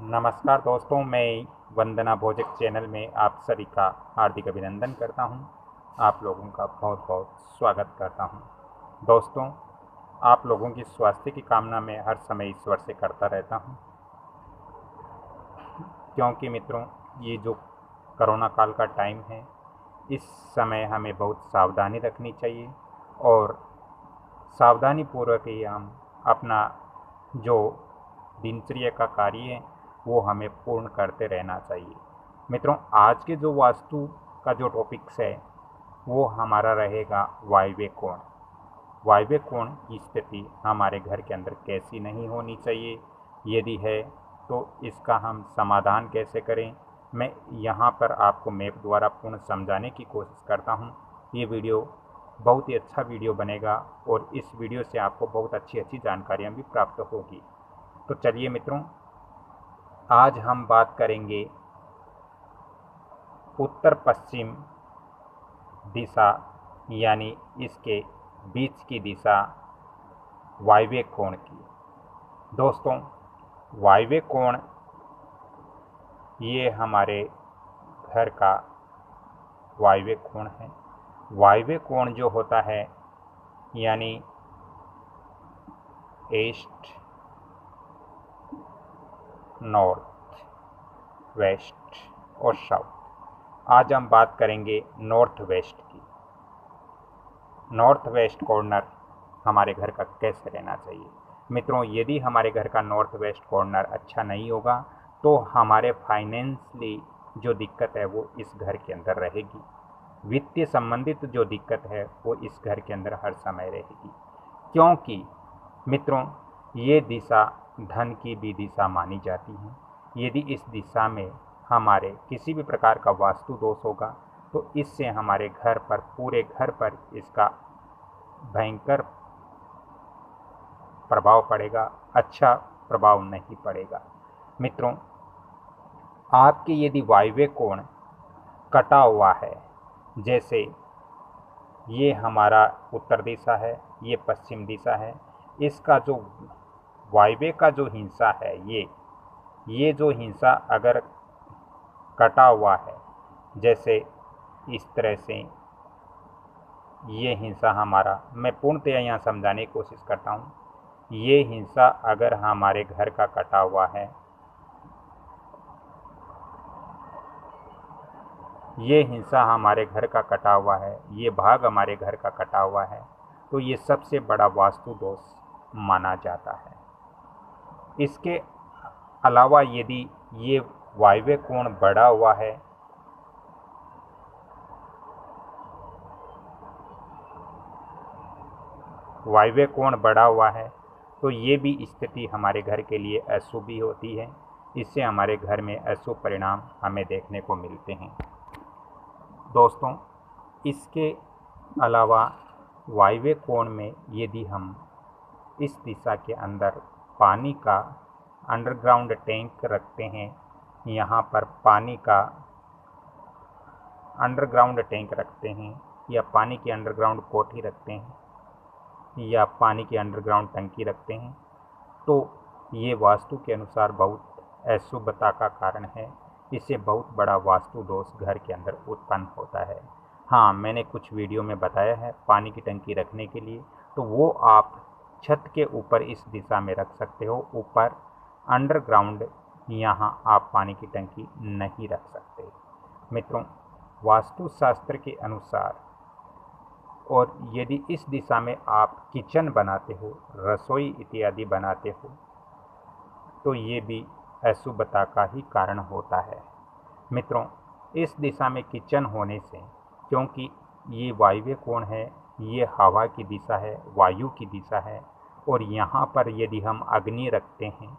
नमस्कार दोस्तों, मैं वंदना भोजक चैनल में आप सभी का हार्दिक अभिनंदन करता हूं। आप लोगों का बहुत बहुत स्वागत करता हूं। दोस्तों, आप लोगों की स्वास्थ्य की कामना मैं हर समय ईश्वर से करता रहता हूं, क्योंकि मित्रों, ये जो कोरोना काल का टाइम है, इस समय हमें बहुत सावधानी रखनी चाहिए और सावधानी पूर्वक ही हम अपना जो दिनचर्या का कार्य है वो हमें पूर्ण करते रहना चाहिए। मित्रों, आज के जो वास्तु का जो टॉपिक्स है वो हमारा रहेगा वायव्य कोण। वायव्य कोण की स्थिति हमारे घर के अंदर कैसी नहीं होनी चाहिए, यदि है तो इसका हम समाधान कैसे करें, मैं यहाँ पर आपको मैप द्वारा पूर्ण समझाने की कोशिश करता हूँ। ये वीडियो बहुत ही अच्छा वीडियो बनेगा और इस वीडियो से आपको बहुत अच्छी अच्छी जानकारियाँ भी प्राप्त होगी। तो चलिए मित्रों, आज हम बात करेंगे उत्तर पश्चिम दिशा, यानी इसके बीच की दिशा वायव्य कोण की। दोस्तों, वायव्य कोण ये हमारे घर का वायव्य कोण है। वायव्य कोण जो होता है यानी ईस्ट, नॉर्थ, वेस्ट और साउथ। आज हम बात करेंगे नॉर्थ वेस्ट की। नॉर्थ वेस्ट कॉर्नर हमारे घर का कैसे रहना चाहिए। मित्रों, यदि हमारे घर का नॉर्थ वेस्ट कॉर्नर अच्छा नहीं होगा तो हमारे फाइनेंशियली जो दिक्कत है वो इस घर के अंदर रहेगी। वित्तीय संबंधित जो दिक्कत है वो इस घर के अंदर हर समय रहेगी, क्योंकि मित्रों, ये दिशा धन की भी दिशा मानी जाती है। यदि इस दिशा में हमारे किसी भी प्रकार का वास्तु दोष होगा तो इससे हमारे घर पर, पूरे घर पर इसका भयंकर प्रभाव पड़ेगा, अच्छा प्रभाव नहीं पड़ेगा। मित्रों, आपके यदि वायव्य कोण कटा हुआ है, जैसे ये हमारा उत्तर दिशा है, ये पश्चिम दिशा है, इसका जो वायव्य का जो हिस्सा है, ये जो हिस्सा अगर कटा हुआ है, जैसे इस तरह से ये हिस्सा हमारा, मैं पूर्णतया यहाँ समझाने की कोशिश करता हूँ। ये हिस्सा अगर हमारे घर का कटा हुआ है, ये हिस्सा हमारे घर का कटा हुआ है, ये भाग हमारे घर का कटा हुआ है, तो ये सबसे बड़ा वास्तु दोष माना जाता है। इसके अलावा यदि ये वायव्य कोण बढ़ा हुआ है, वायव्य कोण बढ़ा हुआ है, तो ये भी स्थिति हमारे घर के लिए अशुभ ही होती है। इससे हमारे घर में अशुभ परिणाम हमें देखने को मिलते हैं। दोस्तों, इसके अलावा वायव्य कोण में यदि हम इस दिशा के अंदर पानी का अंडरग्राउंड टैंक रखते हैं, यहाँ पर पानी का अंडरग्राउंड टैंक रखते हैं, या पानी की अंडरग्राउंड कोठी रखते हैं, या पानी की अंडरग्राउंड टंकी रखते हैं, तो ये वास्तु के अनुसार बहुत अशुभता का कारण है। इससे बहुत बड़ा वास्तु दोष घर के अंदर उत्पन्न होता है। हाँ, मैंने कुछ वीडियो में बताया है पानी की टंकी रखने के लिए, तो वो आप छत के ऊपर इस दिशा में रख सकते हो। ऊपर अंडरग्राउंड यहाँ आप पानी की टंकी नहीं रख सकते। मित्रों, वास्तुशास्त्र के अनुसार, और यदि इस दिशा में आप किचन बनाते हो, रसोई इत्यादि बनाते हो, तो ये भी अशुभता का ही कारण होता है। मित्रों, इस दिशा में किचन होने से, क्योंकि ये वायव्य कोण है, ये हवा की दिशा है, वायु की दिशा है, और यहाँ पर यदि हम अग्नि रखते हैं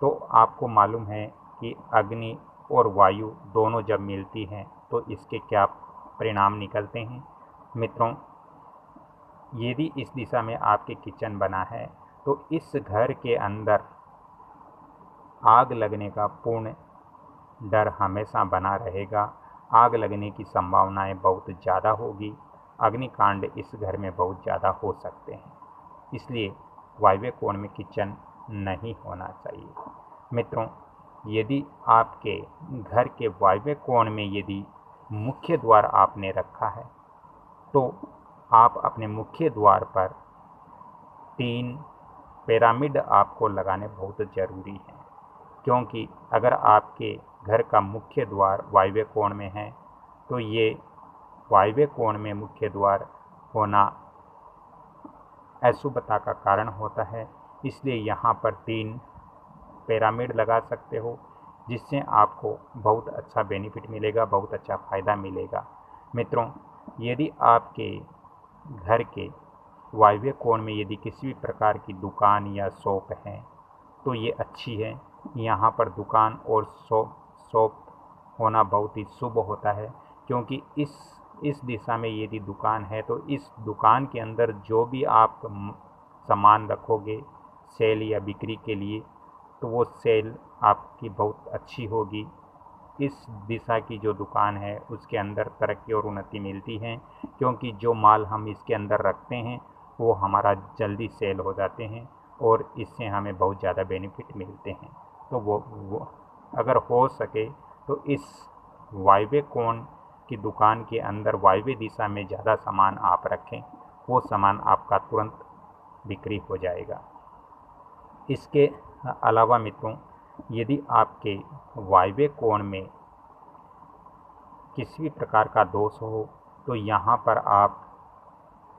तो आपको मालूम है कि अग्नि और वायु दोनों जब मिलती हैं तो इसके क्या परिणाम निकलते हैं। मित्रों, यदि इस दिशा में आपके किचन बना है तो इस घर के अंदर आग लगने का पूर्ण डर हमेशा बना रहेगा। आग लगने की संभावनाएं बहुत ज़्यादा होगी। अग्निकांड इस घर में बहुत ज़्यादा हो सकते हैं। इसलिए वायव्य कोण में किचन नहीं होना चाहिए। मित्रों, यदि आपके घर के वायव्य कोण में यदि मुख्य द्वार आपने रखा है तो आप अपने मुख्य द्वार पर 3 पिरामिड आपको लगाने बहुत ज़रूरी हैं, क्योंकि अगर आपके घर का मुख्य द्वार वायव्य कोण में है तो ये वायव्य कोण में मुख्य द्वार होना अशुभता का कारण होता है। इसलिए यहाँ पर 3 पिरामिड लगा सकते हो, जिससे आपको बहुत अच्छा बेनिफिट मिलेगा, बहुत अच्छा फ़ायदा मिलेगा। मित्रों, यदि आपके घर के वायव्य कोण में यदि किसी भी प्रकार की दुकान या शॉप है तो ये अच्छी है। यहाँ पर दुकान और शॉप होना बहुत ही शुभ होता है, क्योंकि इस दिशा में यदि दुकान है तो इस दुकान के अंदर जो भी आप सामान रखोगे सेल या बिक्री के लिए तो वो सेल आपकी बहुत अच्छी होगी। इस दिशा की जो दुकान है उसके अंदर तरक्की और उन्नति मिलती है, क्योंकि जो माल हम इसके अंदर रखते हैं वो हमारा जल्दी सेल हो जाते हैं और इससे हमें बहुत ज़्यादा बेनिफिट मिलते हैं। तो वो अगर हो सके तो इस वायव्य कोण की दुकान के अंदर वायव्य दिशा में ज़्यादा सामान आप रखें, वो सामान आपका तुरंत बिक्री हो जाएगा। इसके अलावा मित्रों, यदि आपके वायव्य कोण में किसी भी प्रकार का दोष हो तो यहाँ पर आप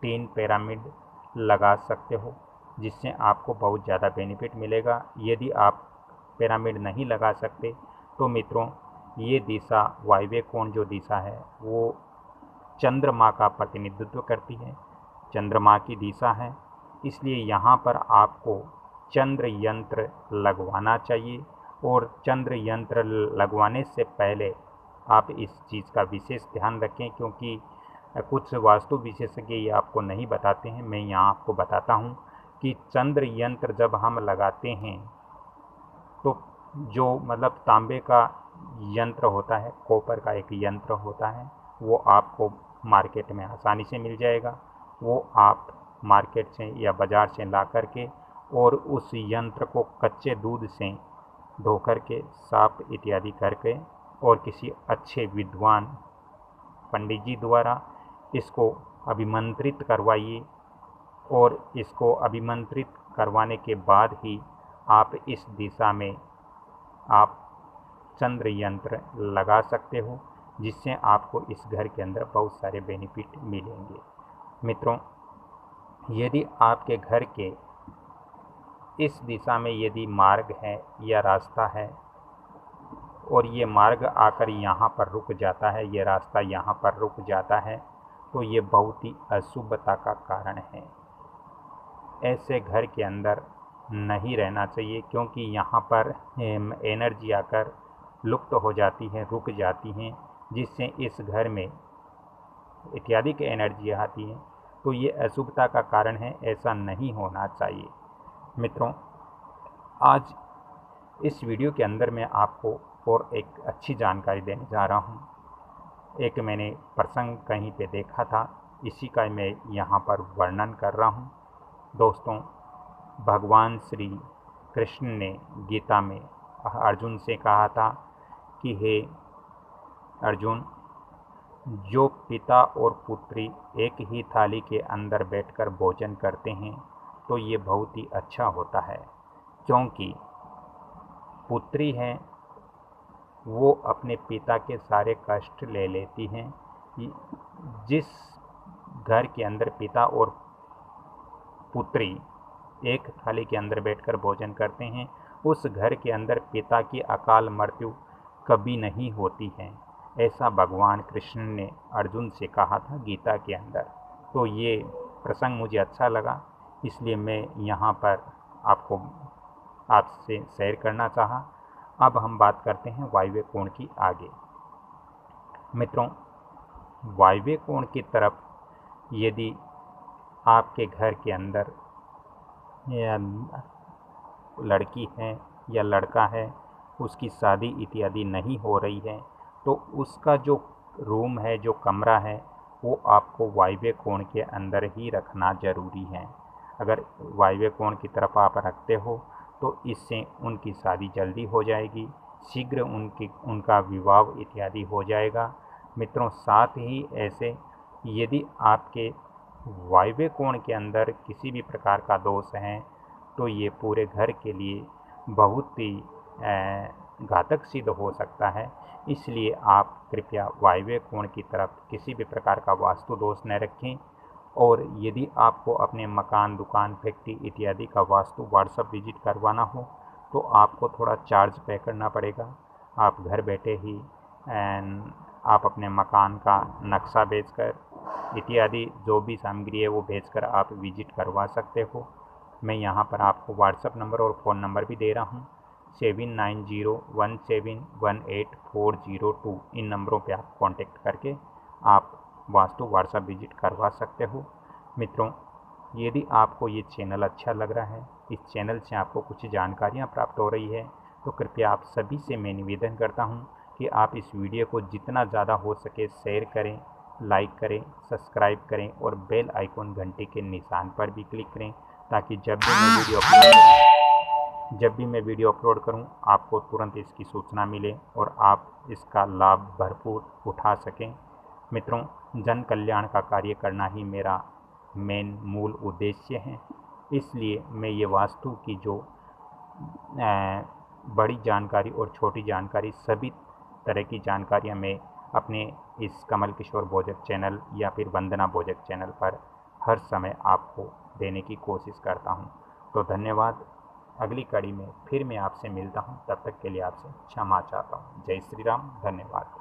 3 पिरामिड लगा सकते हो, जिससे आपको बहुत ज़्यादा बेनिफिट मिलेगा। यदि आप पिरामिड नहीं लगा सकते तो मित्रों, ये दिशा वायव्य कोण जो दिशा है वो चंद्रमा का प्रतिनिधित्व करती है, चंद्रमा की दिशा है। इसलिए यहाँ पर आपको चंद्र यंत्र लगवाना चाहिए, और चंद्र यंत्र लगवाने से पहले आप इस चीज़ का विशेष ध्यान रखें, क्योंकि कुछ वास्तु विशेषज्ञ ये आपको नहीं बताते हैं, मैं यहाँ आपको बताता हूँ कि चंद्र यंत्र जब हम लगाते हैं तो जो मतलब तांबे का यंत्र होता है, कॉपर का एक यंत्र होता है, वो आपको मार्केट में आसानी से मिल जाएगा। वो आप मार्केट से या बाज़ार से ला करके और उस यंत्र को कच्चे दूध से धो करके साफ इत्यादि करके और किसी अच्छे विद्वान पंडित जी द्वारा इसको अभिमंत्रित करवाइए, और इसको अभिमंत्रित करवाने के बाद ही आप इस दिशा में आप चंद्र यंत्र लगा सकते हो, जिससे आपको इस घर के अंदर बहुत सारे बेनिफिट मिलेंगे। मित्रों, यदि आपके घर के इस दिशा में यदि मार्ग है या रास्ता है और ये मार्ग आकर यहाँ पर रुक जाता है, ये रास्ता यहाँ पर रुक जाता है, तो ये बहुत ही अशुभता का कारण है। ऐसे घर के अंदर नहीं रहना चाहिए, क्योंकि यहाँ पर एनर्जी आकर लुप्त हो जाती है, रुक जाती हैं, जिससे इस घर में इत्यादि की एनर्जी आती है, तो ये अशुभता का कारण है। ऐसा नहीं होना चाहिए। मित्रों, आज इस वीडियो के अंदर मैं आपको और एक अच्छी जानकारी देने जा रहा हूँ। एक मैंने प्रसंग कहीं पे देखा था, इसी का मैं यहाँ पर वर्णन कर रहा हूँ। दोस्तों, भगवान श्री कृष्ण ने गीता में अर्जुन से कहा था कि हे अर्जुन, जो पिता और पुत्री एक ही थाली के अंदर बैठकर भोजन करते हैं तो ये बहुत ही अच्छा होता है, क्योंकि पुत्री है वो अपने पिता के सारे कष्ट ले लेती हैं। जिस घर के अंदर पिता और पुत्री एक थाली के अंदर बैठकर भोजन करते हैं, उस घर के अंदर पिता की अकाल मृत्यु कभी नहीं होती है। ऐसा भगवान कृष्ण ने अर्जुन से कहा था गीता के अंदर। तो ये प्रसंग मुझे अच्छा लगा, इसलिए मैं यहाँ पर आपसे शेयर करना चाहा। अब हम बात करते हैं वायव्य कोण की आगे। मित्रों, वायव्य कोण की तरफ यदि आपके घर के अंदर या लड़की है या लड़का है, उसकी शादी इत्यादि नहीं हो रही है, तो उसका जो रूम है, जो कमरा है, वो आपको वायव्य कोण के अंदर ही रखना ज़रूरी है। अगर वायव्य कोण की तरफ आप रखते हो तो इससे उनकी शादी जल्दी हो जाएगी, शीघ्र उनका विवाह इत्यादि हो जाएगा। मित्रों, साथ ही ऐसे यदि आपके वायव्य कोण के अंदर किसी भी प्रकार का दोष है तो ये पूरे घर के लिए बहुत ही घातक सिद्ध हो सकता है। इसलिए आप कृपया वायव्य कोण की तरफ किसी भी प्रकार का वास्तु दोष न रखें। और यदि आपको अपने मकान, दुकान, फैक्ट्री इत्यादि का वास्तु व्हाट्सएप विजिट करवाना हो तो आपको थोड़ा चार्ज पे करना पड़ेगा। आप घर बैठे ही आप अपने मकान का नक्शा भेजकर इत्यादि जो भी सामग्री है वो भेजकर आप विजिट करवा सकते हो। मैं यहाँ पर आपको व्हाट्सएप नंबर और फ़ोन नंबर भी दे रहा हूँ 7901718402। इन नंबरों पे आप कांटेक्ट करके आप वास्तु व्हाट्सएप विजिट करवा सकते हो। मित्रों, यदि आपको ये चैनल अच्छा लग रहा है, इस चैनल से आपको कुछ जानकारियाँ प्राप्त हो रही है, तो कृपया आप सभी से मैं निवेदन करता हूँ कि आप इस वीडियो को जितना ज़्यादा हो सके शेयर करें, लाइक करें, सब्सक्राइब करें और बेल आइकॉन घंटे के निशान पर भी क्लिक करें, ताकि जब भी मैं वीडियो अपलोड करूं आपको तुरंत इसकी सूचना मिले और आप इसका लाभ भरपूर उठा सकें। मित्रों, जन कल्याण का कार्य करना ही मेरा मूल उद्देश्य है। इसलिए मैं ये वास्तु की जो बड़ी जानकारी और छोटी जानकारी, सभी तरह की जानकारियाँ मैं अपने इस कमल किशोर भोजक चैनल या फिर वंदना भोजक चैनल पर हर समय आपको देने की कोशिश करता हूं। तो धन्यवाद। अगली कड़ी में फिर मैं आपसे मिलता हूं। तब तक के लिए आपसे क्षमा चाहता हूं। जय श्री राम। धन्यवाद।